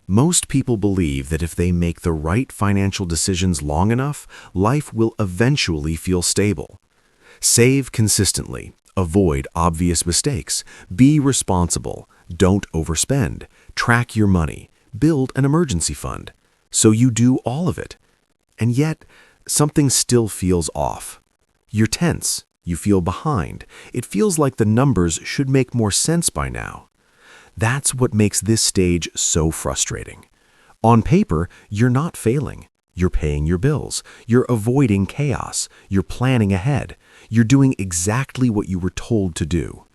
Most people believe that if they make the right financial decisions long enough, life will eventually feel stable. Save consistently, avoid obvious mistakes, be responsible, don't overspend, track your money, build an emergency fund. So you do all of it. And yet, something still feels off. You're tense, you feel behind. It feels like the numbers should make more sense by now. That's what makes this stage so frustrating. On paper, you're not failing. You're paying your bills. You're avoiding chaos. You're planning ahead. You're doing exactly what you were told to do.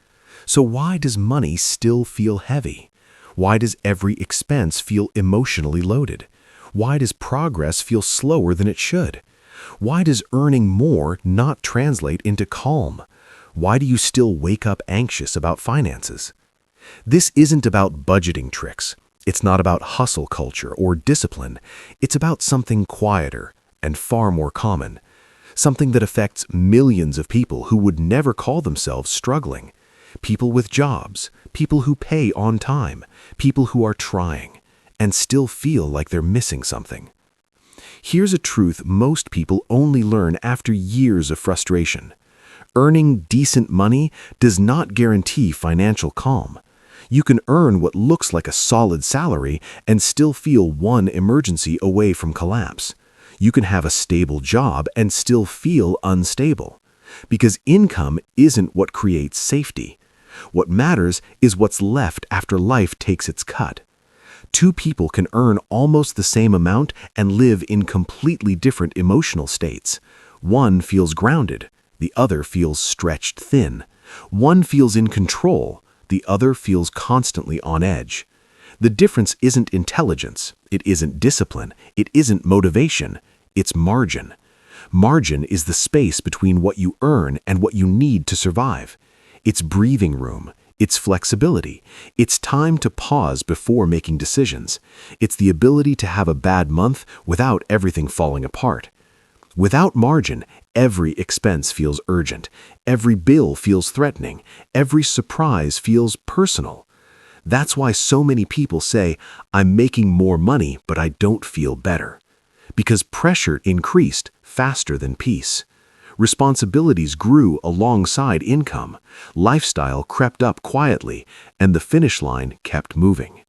So why does money still feel heavy? Why does every expense feel emotionally loaded? Why does progress feel slower than it should? Why does earning more not translate into calm? Why do you still wake up anxious about finances? This isn't about budgeting tricks. It's not about hustle culture or discipline. It's about something quieter and far more common. Something that affects millions of people who would never call themselves struggling. People with jobs, people who pay on time, people who are trying, and still feel like they're missing something. Here's a truth most people only learn after years of frustration. Earning decent money does not guarantee financial calm. You can earn what looks like a solid salary and still feel one emergency away from collapse. You can have a stable job and still feel unstable. Because income isn't what creates safety. What matters is what's left after life takes its cut. Two people can earn almost the same amount and live in completely different emotional states. One feels grounded, the other feels stretched thin. One feels in control, the other feels constantly on edge. The difference isn't intelligence, it isn't discipline, it isn't motivation, it's margin. Margin is the space between what you earn and what you need to survive. It's breathing room, it's flexibility, it's time to pause before making decisions. It's the ability to have a bad month without everything falling apart. Without margin, every expense feels urgent, every bill feels threatening, every surprise feels personal. That's why so many people say, "I'm making more money, but I don't feel better." Because pressure increased faster than peace. Responsibilities grew alongside income, lifestyle crept up quietly, and the finish line kept moving.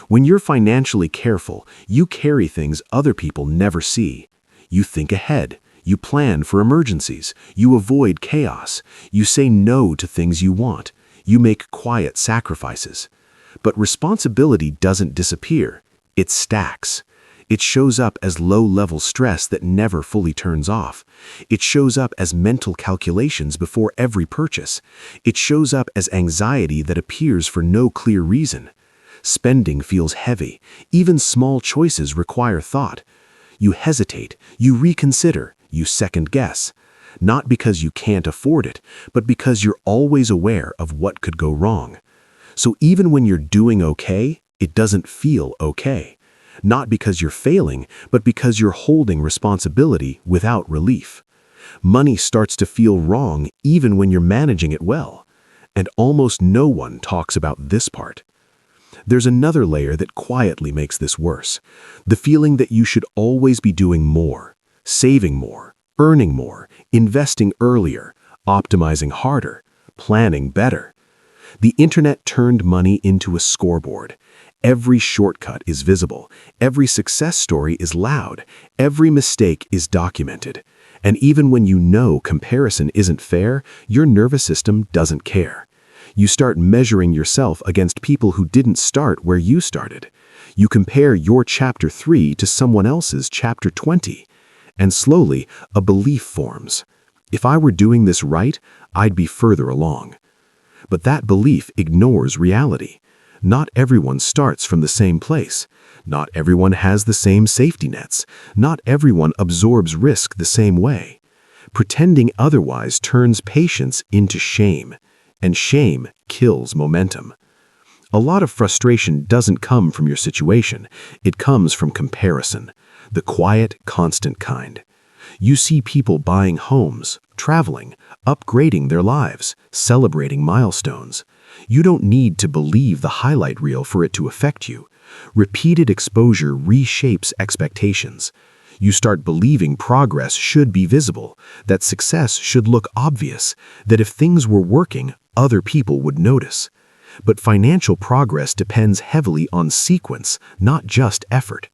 When you're financially careful, you carry things other people never see. You think ahead, you plan for emergencies, you avoid chaos, you say no to things you want, you make quiet sacrifices. But responsibility doesn't disappear, it stacks. It shows up as low-level stress that never fully turns off. It shows up as mental calculations before every purchase. It shows up as anxiety that appears for no clear reason. Spending feels heavy. Even small choices require thought. You hesitate, you reconsider, you second-guess. Not because you can't afford it, but because you're always aware of what could go wrong. So even when you're doing okay, it doesn't feel okay. Not because you're failing, but because you're holding responsibility without relief. Money starts to feel wrong even when you're managing it well. And almost no one talks about this part. There's another layer that quietly makes this worse. The feeling that you should always be doing more, saving more, earning more, investing earlier, optimizing harder, planning better. The internet turned money into a scoreboard. Every shortcut is visible, every success story is loud, every mistake is documented. And even when you know comparison isn't fair, your nervous system doesn't care. You start measuring yourself against people who didn't start where you started. You compare your chapter 3 to someone else's chapter 20. And slowly, a belief forms. If I were doing this right, I'd be further along. But that belief ignores reality. Not everyone starts from the same place. Not everyone has the same safety nets. Not everyone absorbs risk the same way. Pretending otherwise turns patience into shame, and shame kills momentum. A lot of frustration doesn't come from your situation. It comes from comparison, the quiet, constant kind. You see people buying homes, traveling, upgrading their lives, celebrating milestones. You don't need to believe the highlight reel for it to affect you. Repeated exposure reshapes expectations. You start believing progress should be visible, that success should look obvious, that if things were working, other people would notice. But financial progress depends heavily on sequence, not just effort.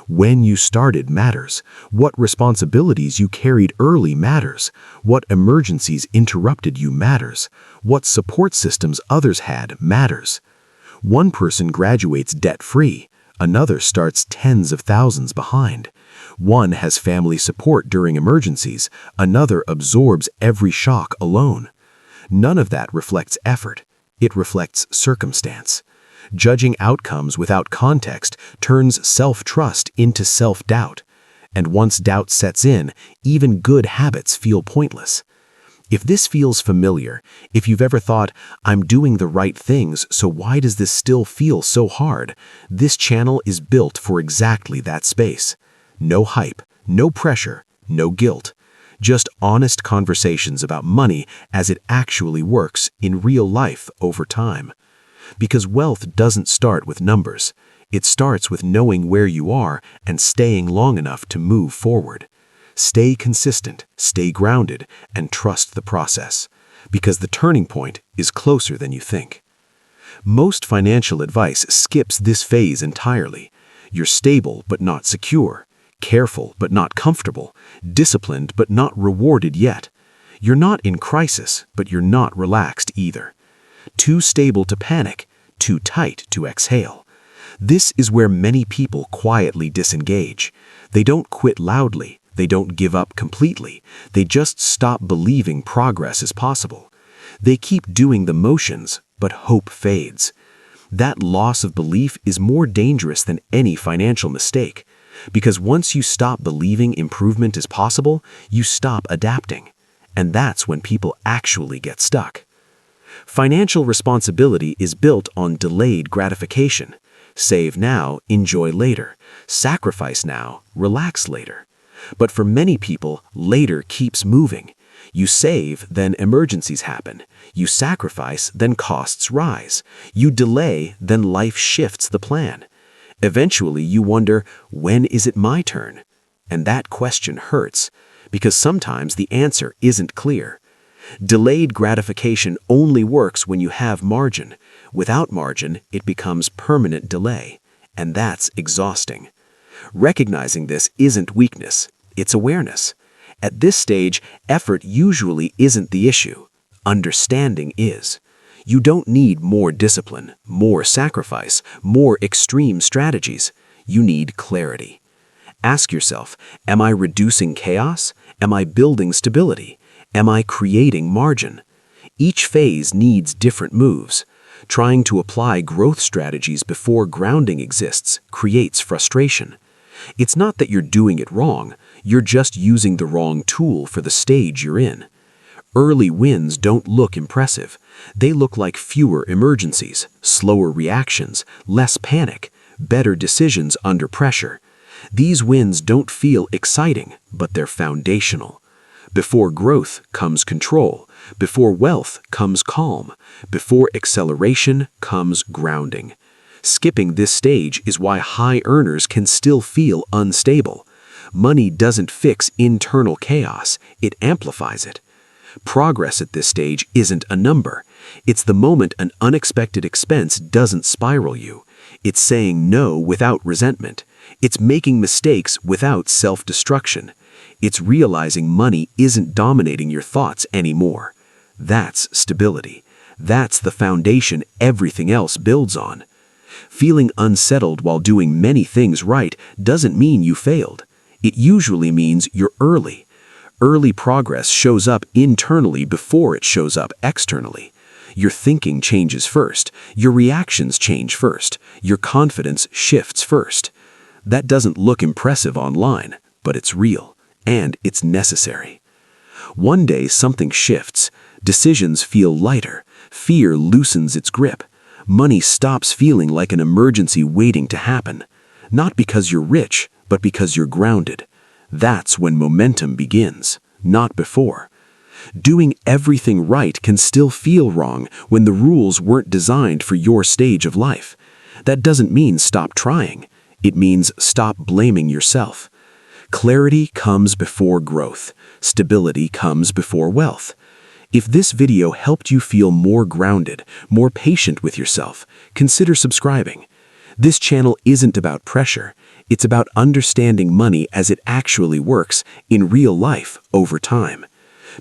When you started matters. What responsibilities you carried early matters. What emergencies interrupted you matters. What support systems others had matters. One person graduates debt-free. Another starts tens of thousands behind. One has family support during emergencies. Another absorbs every shock alone. None of that reflects effort. It reflects circumstance. Judging outcomes without context turns self-trust into self-doubt. And once doubt sets in, even good habits feel pointless. If this feels familiar, if you've ever thought, I'm doing the right things, so why does this still feel so hard? This channel is built for exactly that space. No hype, no pressure, no guilt. Just honest conversations about money as it actually works in real life over time. Because wealth doesn't start with numbers. It starts with knowing where you are and staying long enough to move forward. Stay consistent, stay grounded, and trust the process. Because the turning point is closer than you think. Most financial advice skips this phase entirely. You're stable but not secure. Careful but not comfortable. Disciplined but not rewarded yet. You're not in crisis, but you're not relaxed either. Too stable to panic, too tight to exhale. This is where many people quietly disengage. They don't quit loudly. They don't give up completely. They just stop believing progress is possible. They keep doing the motions, but hope fades. That loss of belief is more dangerous than any financial mistake. Because once you stop believing improvement is possible, you stop adapting. And that's when people actually get stuck. Financial responsibility is built on delayed gratification. Save now, enjoy later. Sacrifice now, relax later. But for many people, later keeps moving. You save, then emergencies happen. You sacrifice, then costs rise. You delay, then life shifts the plan. Eventually, you wonder, when is it my turn? And that question hurts, because sometimes the answer isn't clear. Delayed gratification only works when you have margin. Without margin, it becomes permanent delay, and that's exhausting. Recognizing this isn't weakness, it's awareness. At this stage, effort usually isn't the issue. Understanding is. You don't need more discipline, more sacrifice, more extreme strategies. You need clarity. Ask yourself, am I reducing chaos? Am I building stability? Am I creating margin? Each phase needs different moves. Trying to apply growth strategies before grounding exists creates frustration. It's not that you're doing it wrong, you're just using the wrong tool for the stage you're in. Early wins don't look impressive. They look like fewer emergencies, slower reactions, less panic, better decisions under pressure. These wins don't feel exciting, but they're foundational. Before growth comes control. Before wealth comes calm. Before acceleration comes grounding. Skipping this stage is why high earners can still feel unstable. Money doesn't fix internal chaos, it amplifies it. Progress at this stage isn't a number. It's the moment an unexpected expense doesn't spiral you. It's saying no without resentment. It's making mistakes without self-destruction. It's realizing money isn't dominating your thoughts anymore. That's stability. That's the foundation everything else builds on. Feeling unsettled while doing many things right doesn't mean you failed. It usually means you're early. Early progress shows up internally before it shows up externally. Your thinking changes first. Your reactions change first. Your confidence shifts first. That doesn't look impressive online, but it's real, and it's necessary. One day something shifts. Decisions feel lighter. Fear loosens its grip. Money stops feeling like an emergency waiting to happen. Not because you're rich, but because you're grounded. That's when momentum begins, not before. Doing everything right can still feel wrong when the rules weren't designed for your stage of life. That doesn't mean stop trying. It means stop blaming yourself. Clarity comes before growth. Stability comes before wealth. If this video helped you feel more grounded, more patient with yourself, consider subscribing. This channel isn't about pressure. It's about understanding money as it actually works in real life over time.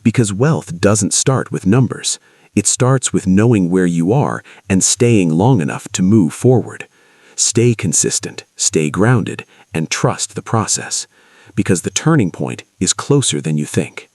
Because wealth doesn't start with numbers. It starts with knowing where you are and staying long enough to move forward. Stay consistent, stay grounded, and trust the process. Because the turning point is closer than you think.